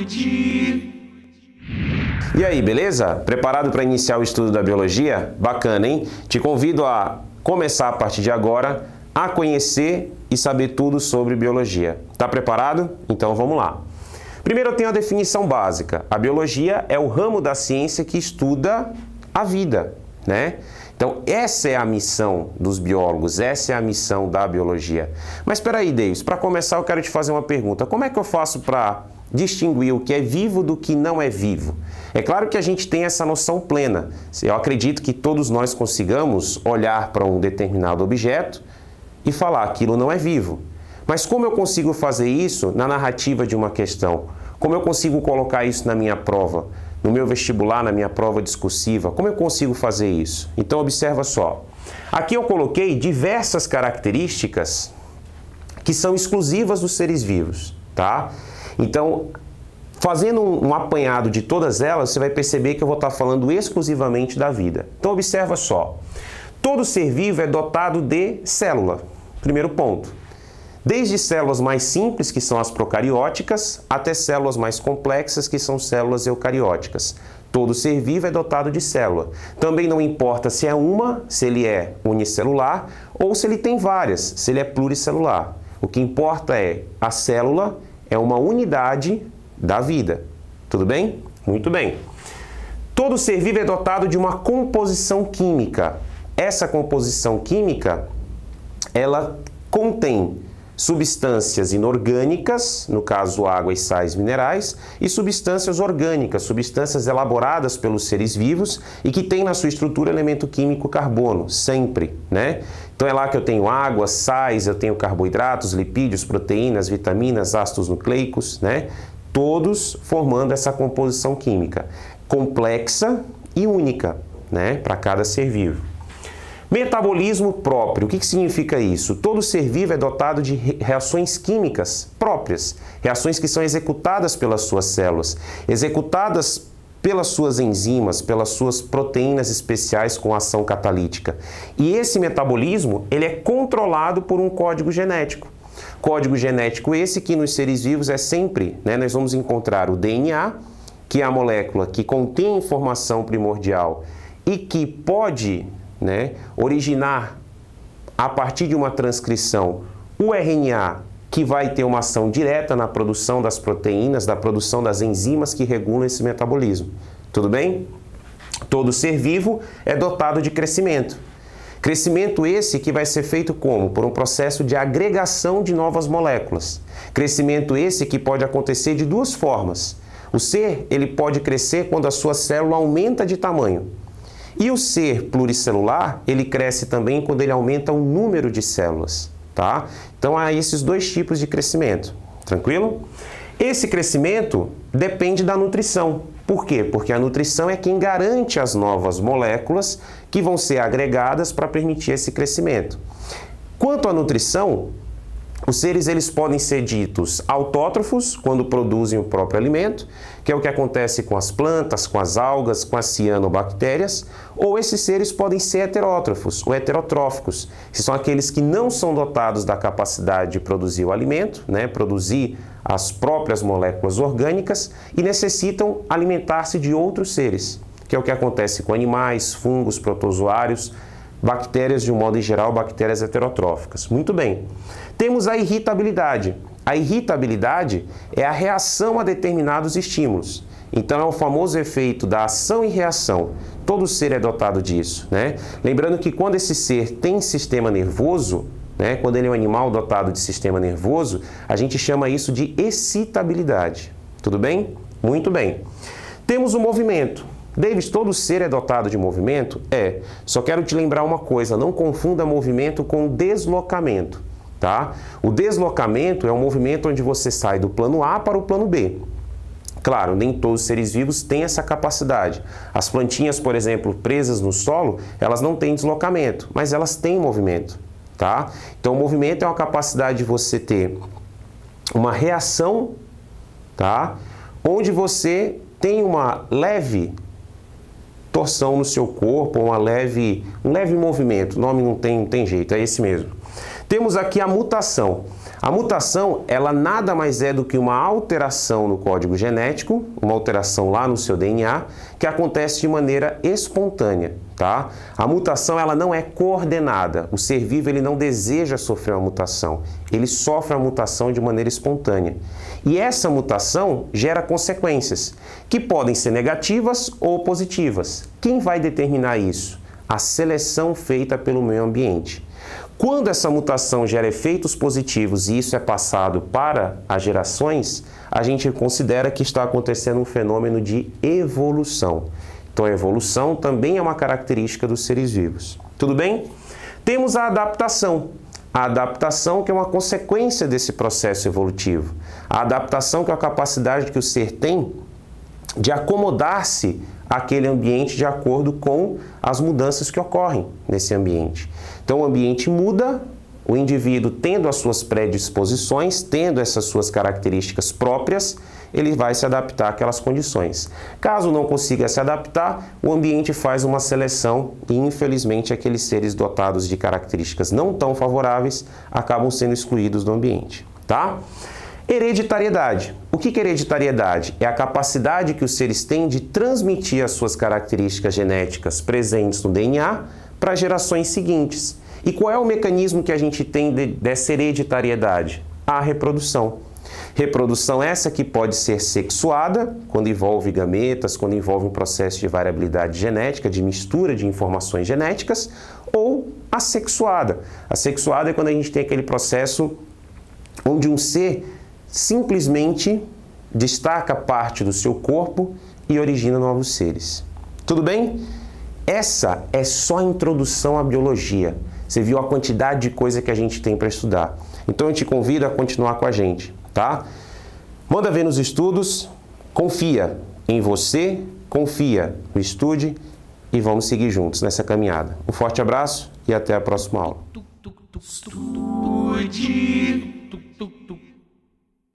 Saúde. E aí, beleza? Preparado para iniciar o estudo da biologia? Bacana, hein? Te convido a começar a partir de agora a conhecer e saber tudo sobre biologia. Tá preparado? Então vamos lá. Primeiro eu tenho a definição básica. A biologia é o ramo da ciência que estuda a vida, né? Então essa é a missão dos biólogos, essa é a missão da biologia. Mas espera aí, Davis, para começar eu quero te fazer uma pergunta. Como é que eu faço para distinguir o que é vivo do que não é vivo? É claro que a gente tem essa noção plena. Eu acredito que todos nós consigamos olhar para um determinado objeto e falar aquilo não é vivo. Mas como eu consigo fazer isso na narrativa de uma questão? Como eu consigo colocar isso na minha prova, no meu vestibular, na minha prova discursiva? Como eu consigo fazer isso? Então observa só. Aqui eu coloquei diversas características que são exclusivas dos seres vivos, tá? Então, fazendo um apanhado de todas elas, você vai perceber que eu vou estar falando exclusivamente da vida. Então observa só. Todo ser vivo é dotado de célula. Primeiro ponto. Desde células mais simples, que são as procarióticas, até células mais complexas, que são células eucarióticas. Todo ser vivo é dotado de célula. Também não importa se é uma, se ele é unicelular, ou se ele tem várias, se ele é pluricelular. O que importa é a célula é uma unidade da vida. Tudo bem? Muito bem. Todo ser vivo é dotado de uma composição química. Essa composição química, ela contém substâncias inorgânicas, no caso água e sais minerais, e substâncias orgânicas, substâncias elaboradas pelos seres vivos e que tem na sua estrutura elemento químico carbono, sempre, né? Então é lá que eu tenho água, sais, eu tenho carboidratos, lipídios, proteínas, vitaminas, ácidos nucleicos, né? Todos formando essa composição química complexa e única, né? Para cada ser vivo. Metabolismo próprio. O que significa isso? Todo ser vivo é dotado de reações químicas próprias, reações que são executadas pelas suas células, executadas pelas suas enzimas, pelas suas proteínas especiais com ação catalítica. E esse metabolismo, ele é controlado por um código genético. Código genético esse que nos seres vivos é sempre, né, nós vamos encontrar o DNA, que é a molécula que contém informação primordial e que pode, né, originar a partir de uma transcrição o RNA, que vai ter uma ação direta na produção das proteínas, da produção das enzimas que regulam esse metabolismo. Tudo bem? Todo ser vivo é dotado de crescimento. Crescimento esse que vai ser feito como? Por um processo de agregação de novas moléculas. Crescimento esse que pode acontecer de duas formas. O ser, ele pode crescer quando a sua célula aumenta de tamanho. E o ser pluricelular, ele cresce também quando ele aumenta o número de células, tá? Então há esses dois tipos de crescimento, tranquilo? Esse crescimento depende da nutrição. Por quê? Porque a nutrição é quem garante as novas moléculas que vão ser agregadas para permitir esse crescimento. Quanto à nutrição, os seres eles podem ser ditos autótrofos, quando produzem o próprio alimento, que é o que acontece com as plantas, com as algas, com as cianobactérias, ou esses seres podem ser heterótrofos ou heterotróficos, que são aqueles que não são dotados da capacidade de produzir o alimento, né, produzir as próprias moléculas orgânicas e necessitam alimentar-se de outros seres, que é o que acontece com animais, fungos, protozoários, bactérias de um modo em geral, bactérias heterotróficas. Muito bem. Temos a irritabilidade. A irritabilidade é a reação a determinados estímulos. Então é o famoso efeito da ação e reação. Todo ser é dotado disso, né? Lembrando que quando esse ser tem sistema nervoso, né, quando ele é um animal dotado de sistema nervoso, a gente chama isso de excitabilidade. Tudo bem? Muito bem. Temos o movimento. Davis, todo ser é dotado de movimento? É. Só quero te lembrar uma coisa, não confunda movimento com deslocamento, tá? O deslocamento é um movimento onde você sai do plano A para o plano B. Claro, nem todos os seres vivos têm essa capacidade. As plantinhas, por exemplo, presas no solo, elas não têm deslocamento, mas elas têm movimento, tá? Então, o movimento é uma capacidade de você ter uma reação, tá? Onde você tem uma leve torção no seu corpo, um leve movimento. O nome não tem jeito, é esse mesmo. Temos aqui a mutação. A mutação, ela nada mais é do que uma alteração no código genético, uma alteração lá no seu DNA, que acontece de maneira espontânea, tá? A mutação, ela não é coordenada. O ser vivo, ele não deseja sofrer uma mutação. Ele sofre a mutação de maneira espontânea. E essa mutação gera consequências, que podem ser negativas ou positivas. Quem vai determinar isso? A seleção feita pelo meio ambiente. Quando essa mutação gera efeitos positivos e isso é passado para as gerações, a gente considera que está acontecendo um fenômeno de evolução. Então, a evolução também é uma característica dos seres vivos. Tudo bem? Temos a adaptação. A adaptação que é uma consequência desse processo evolutivo. A adaptação que é a capacidade que o ser tem de acomodar-se àquele ambiente de acordo com as mudanças que ocorrem nesse ambiente. Então, o ambiente muda, o indivíduo tendo as suas predisposições, tendo essas suas características próprias, ele vai se adaptar àquelas condições. Caso não consiga se adaptar, o ambiente faz uma seleção e, infelizmente, aqueles seres dotados de características não tão favoráveis acabam sendo excluídos do ambiente, tá? Hereditariedade. O que é hereditariedade? É a capacidade que os seres têm de transmitir as suas características genéticas presentes no DNA para gerações seguintes. E qual é o mecanismo que a gente tem dessa hereditariedade? A reprodução. Reprodução essa que pode ser sexuada, quando envolve gametas, quando envolve um processo de variabilidade genética, de mistura de informações genéticas, ou assexuada. Assexuada é quando a gente tem aquele processo onde um ser simplesmente destaca parte do seu corpo e origina novos seres. Tudo bem? Essa é só a introdução à biologia. Você viu a quantidade de coisa que a gente tem para estudar. Então eu te convido a continuar com a gente, tá? Manda ver nos estudos, confia em você, confia no estude e vamos seguir juntos nessa caminhada. Um forte abraço e até a próxima aula.